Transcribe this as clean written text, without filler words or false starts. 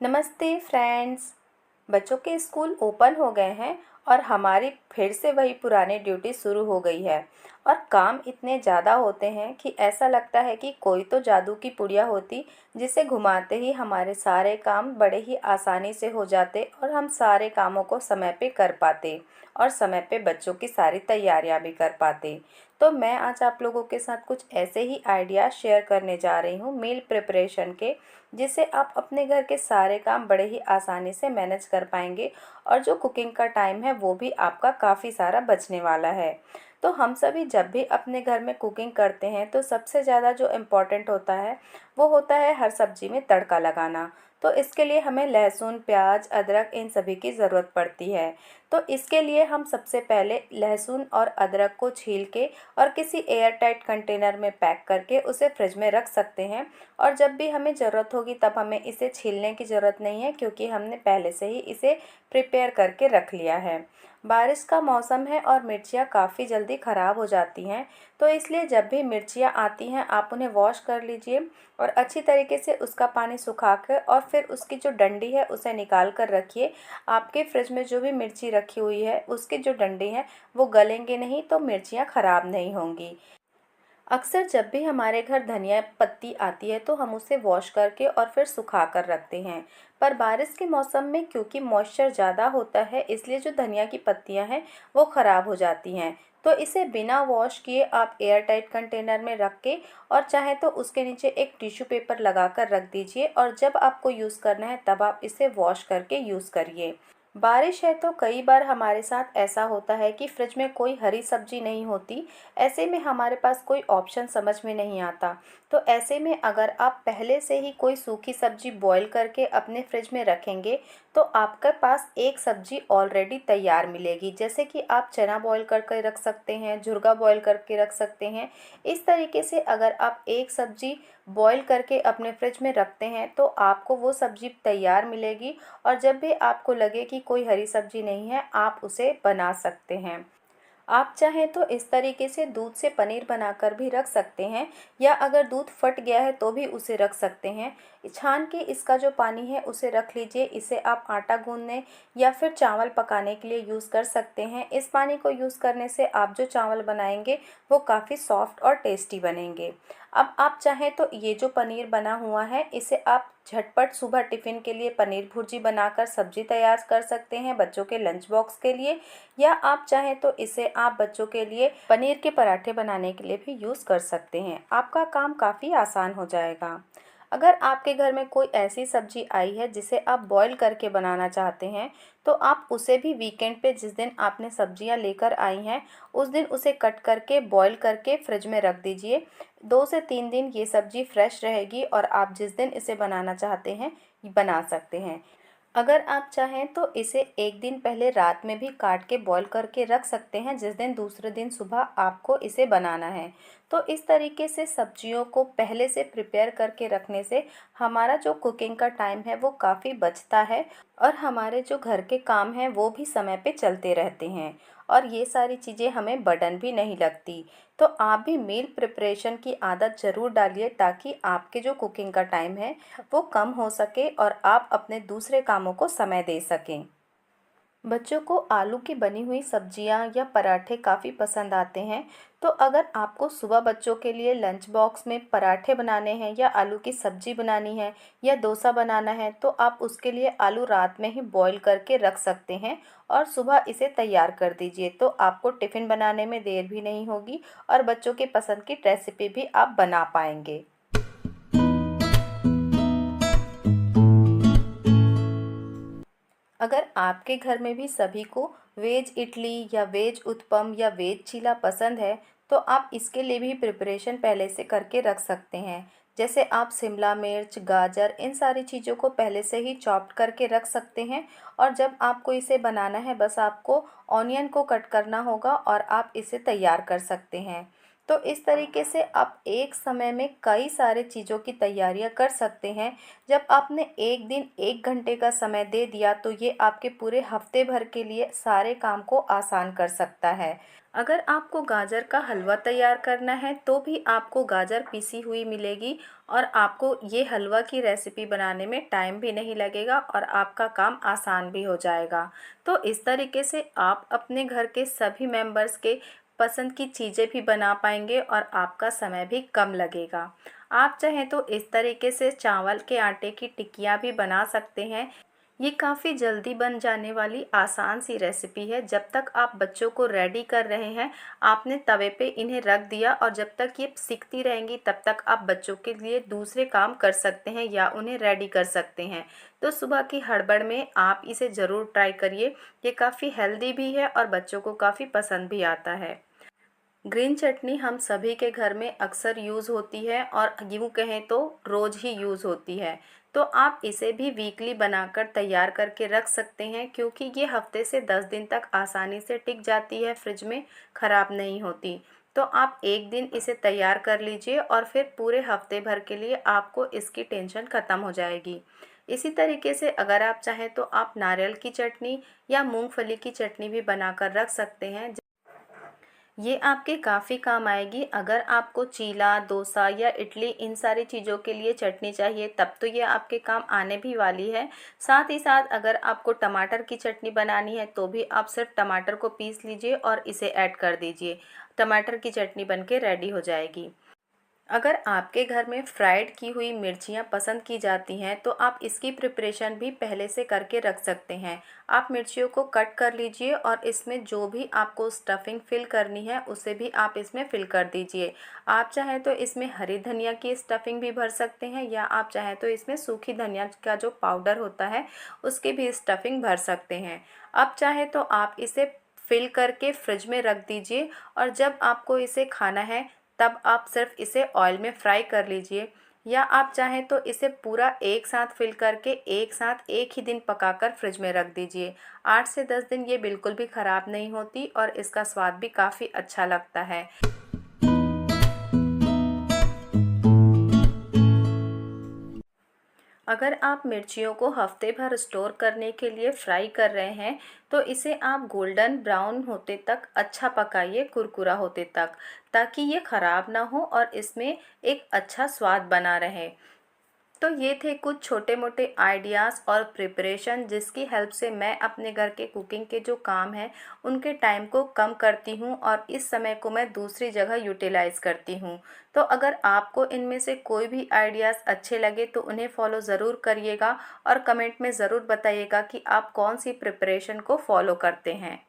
नमस्ते फ्रेंड्स। बच्चों के स्कूल ओपन हो गए हैं और हमारी फिर से वही पुरानी ड्यूटी शुरू हो गई है। और काम इतने ज़्यादा होते हैं कि ऐसा लगता है कि कोई तो जादू की पुड़िया होती जिसे घुमाते ही हमारे सारे काम बड़े ही आसानी से हो जाते और हम सारे कामों को समय पे कर पाते और समय पे बच्चों की सारी तैयारियां भी कर पाते। तो मैं आज आप लोगों के साथ कुछ ऐसे ही आइडियाज़ शेयर करने जा रही हूँ मील प्रिपरेशन के, जिससे आप अपने घर के सारे काम बड़े ही आसानी से मैनेज कर पाएंगे और जो कुकिंग का टाइम है वो भी आपका काफ़ी सारा बचने वाला है। तो हम सभी जब भी अपने घर में कुकिंग करते हैं तो सबसे ज़्यादा जो इम्पोर्टेंट होता है वो होता है हर सब्जी में तड़का लगाना। तो इसके लिए हमें लहसुन, प्याज, अदरक इन सभी की ज़रूरत पड़ती है। तो इसके लिए हम सबसे पहले लहसुन और अदरक को छील के और किसी एयर टाइट कंटेनर में पैक करके उसे फ्रिज में रख सकते हैं। और जब भी हमें ज़रूरत होगी तब हमें इसे छीलने की ज़रूरत नहीं है, क्योंकि हमने पहले से ही इसे प्रिपेयर करके रख लिया है। बारिश का मौसम है और मिर्चियाँ काफ़ी जल्दी ख़राब हो जाती हैं, तो इसलिए जब भी मिर्चियाँ आती हैं आप उन्हें वॉश कर लीजिए और अच्छी तरीके से उसका पानी सुखा कर और फिर उसकी जो डंडी है उसे निकाल कर रखिए। आपके फ्रिज में जो भी मिर्ची रखी हुई है उसकी जो डंडी है वो गलेंगे नहीं, तो मिर्चियाँ ख़राब नहीं होंगी। अक्सर जब भी हमारे घर धनिया पत्ती आती है तो हम उसे वॉश करके और फिर सुखा कर रखते हैं। पर बारिश के मौसम में क्योंकि मॉइस्चर ज़्यादा होता है, इसलिए जो धनिया की पत्तियां हैं वो ख़राब हो जाती हैं। तो इसे बिना वॉश किए आप एयर टाइट कंटेनर में रख के और चाहे तो उसके नीचे एक टिश्यू पेपर लगा कर रख दीजिए, और जब आपको यूज़ करना है तब आप इसे वॉश करके यूज़ करिए। बारिश है तो कई बार हमारे साथ ऐसा होता है कि फ्रिज में कोई हरी सब्जी नहीं होती। ऐसे में हमारे पास कोई ऑप्शन समझ में नहीं आता। तो ऐसे में अगर आप पहले से ही कोई सूखी सब्जी बॉईल करके अपने फ्रिज में रखेंगे तो आपके पास एक सब्जी ऑलरेडी तैयार मिलेगी। जैसे कि आप चना बॉईल करके रख सकते हैं, झुर्गा बॉईल करके रख सकते हैं। इस तरीके से अगर आप एक सब्जी बॉईल करके अपने फ्रिज में रखते हैं तो आपको वो सब्जी तैयार मिलेगी, और जब भी आपको लगे कि कोई हरी सब्जी नहीं है आप उसे बना सकते हैं। आप चाहें तो इस तरीके से दूध से पनीर बनाकर भी रख सकते हैं, या अगर दूध फट गया है तो भी उसे रख सकते हैं। छान के इसका जो पानी है उसे रख लीजिए। इसे आप आटा गूंदने या फिर चावल पकाने के लिए यूज़ कर सकते हैं। इस पानी को यूज़ करने से आप जो चावल बनाएंगे वो काफ़ी सॉफ्ट और टेस्टी बनेंगे। अब आप चाहें तो ये जो पनीर बना हुआ है इसे आप झटपट सुबह टिफ़िन के लिए पनीर भुर्जी बनाकर सब्जी तैयार कर सकते हैं बच्चों के लंच बॉक्स के लिए, या आप चाहें तो इसे आप बच्चों के लिए पनीर के पराठे बनाने के लिए भी यूज़ कर सकते हैं। आपका काम काफ़ी आसान हो जाएगा। अगर आपके घर में कोई ऐसी सब्जी आई है जिसे आप बॉईल करके बनाना चाहते हैं तो आप उसे भी वीकेंड पे जिस दिन आपने सब्जियां लेकर आई हैं उस दिन उसे कट करके बॉईल करके फ्रिज में रख दीजिए। 2 से 3 दिन ये सब्जी फ्रेश रहेगी और आप जिस दिन इसे बनाना चाहते हैं बना सकते हैं। अगर आप चाहें तो इसे एक दिन पहले रात में भी काट के बॉईल करके रख सकते हैं, जिस दिन दूसरे दिन सुबह आपको इसे बनाना है। तो इस तरीके से सब्जियों को पहले से प्रिपेयर करके रखने से हमारा जो कुकिंग का टाइम है वो काफ़ी बचता है, और हमारे जो घर के काम हैं वो भी समय पे चलते रहते हैं, और ये सारी चीज़ें हमें बर्डन भी नहीं लगती। तो आप भी मील प्रिपरेशन की आदत ज़रूर डालिए ताकि आपके जो कुकिंग का टाइम है वो कम हो सके और आप अपने दूसरे कामों को समय दे सकें। बच्चों को आलू की बनी हुई सब्जियां या पराठे काफ़ी पसंद आते हैं। तो अगर आपको सुबह बच्चों के लिए लंच बॉक्स में पराठे बनाने हैं या आलू की सब्जी बनानी है या डोसा बनाना है तो आप उसके लिए आलू रात में ही बॉईल करके रख सकते हैं और सुबह इसे तैयार कर दीजिए। तो आपको टिफ़िन बनाने में देर भी नहीं होगी और बच्चों की पसंद की रेसिपी भी आप बना पाएंगे। अगर आपके घर में भी सभी को वेज इडली या वेज उत्पम या वेज चीला पसंद है तो आप इसके लिए भी प्रिपरेशन पहले से करके रख सकते हैं। जैसे आप शिमला मिर्च, गाजर इन सारी चीज़ों को पहले से ही चॉप्ड करके रख सकते हैं, और जब आपको इसे बनाना है बस आपको ऑनियन को कट करना होगा और आप इसे तैयार कर सकते हैं। तो इस तरीके से आप एक समय में कई सारे चीज़ों की तैयारियां कर सकते हैं। जब आपने एक दिन 1 घंटे का समय दे दिया तो ये आपके पूरे हफ्ते भर के लिए सारे काम को आसान कर सकता है। अगर आपको गाजर का हलवा तैयार करना है तो भी आपको गाजर पीसी हुई मिलेगी और आपको ये हलवा की रेसिपी बनाने में टाइम भी नहीं लगेगा और आपका काम आसान भी हो जाएगा। तो इस तरीके से आप अपने घर के सभी मेंबर्स के पसंद की चीज़ें भी बना पाएंगे और आपका समय भी कम लगेगा। आप चाहें तो इस तरीके से चावल के आटे की टिक्कियाँ भी बना सकते हैं। ये काफ़ी जल्दी बन जाने वाली आसान सी रेसिपी है। जब तक आप बच्चों को रेडी कर रहे हैं, आपने तवे पे इन्हें रख दिया और जब तक ये सिकती रहेंगी तब तक आप बच्चों के लिए दूसरे काम कर सकते हैं या उन्हें रेडी कर सकते हैं। तो सुबह की हड़बड़ में आप इसे ज़रूर ट्राई करिए। ये काफ़ी हेल्दी भी है और बच्चों को काफ़ी पसंद भी आता है। ग्रीन चटनी हम सभी के घर में अक्सर यूज़ होती है और यूँ कहें तो रोज़ ही यूज़ होती है। तो आप इसे भी वीकली बनाकर तैयार करके रख सकते हैं, क्योंकि ये हफ्ते से 10 दिन तक आसानी से टिक जाती है, फ्रिज में ख़राब नहीं होती। तो आप एक दिन इसे तैयार कर लीजिए और फिर पूरे हफ्ते भर के लिए आपको इसकी टेंशन ख़त्म हो जाएगी। इसी तरीके से अगर आप चाहें तो आप नारियल की चटनी या मूंगफली की चटनी भी बनाकर रख सकते हैं। ये आपके काफ़ी काम आएगी। अगर आपको चीला, डोसा या इडली इन सारी चीज़ों के लिए चटनी चाहिए तब तो ये आपके काम आने भी वाली है। साथ ही साथ अगर आपको टमाटर की चटनी बनानी है तो भी आप सिर्फ टमाटर को पीस लीजिए और इसे ऐड कर दीजिए। टमाटर की चटनी बनके रेडी हो जाएगी। अगर आपके घर में फ्राइड की हुई मिर्चियाँ पसंद की जाती हैं तो आप इसकी प्रिपरेशन भी पहले से करके रख सकते हैं। आप मिर्चियों को कट कर लीजिए और इसमें जो भी आपको स्टफिंग फिल करनी है उसे भी आप इसमें फिल कर दीजिए। आप चाहें तो इसमें हरी धनिया की स्टफिंग भी भर सकते हैं या आप चाहें तो इसमें सूखी धनिया का जो पाउडर होता है उसकी भी स्टफिंग भर सकते हैं। अब चाहें तो आप इसे फिल करके फ्रिज में रख दीजिए और जब आपको इसे खाना है तब आप सिर्फ इसे ऑयल में फ्राई कर लीजिए, या आप चाहें तो इसे पूरा एक साथ फिल करके एक साथ एक ही दिन पकाकर फ्रिज में रख दीजिए। 8 से 10 दिन ये बिल्कुल भी ख़राब नहीं होती और इसका स्वाद भी काफ़ी अच्छा लगता है। अगर आप मिर्चियों को हफ्ते भर स्टोर करने के लिए फ्राई कर रहे हैं तो इसे आप गोल्डन ब्राउन होते तक अच्छा पकाइए, कुरकुरा होते तक, ताकि ये ख़राब ना हो और इसमें एक अच्छा स्वाद बना रहे। तो ये थे कुछ छोटे मोटे आइडियाज़ और प्रिपरेशन जिसकी हेल्प से मैं अपने घर के कुकिंग के जो काम हैं उनके टाइम को कम करती हूँ और इस समय को मैं दूसरी जगह यूटिलाइज़ करती हूँ। तो अगर आपको इनमें से कोई भी आइडियाज़ अच्छे लगे तो उन्हें फॉलो ज़रूर करिएगा और कमेंट में ज़रूर बताइएगा कि आप कौन सी प्रिपरेशन को फॉलो करते हैं।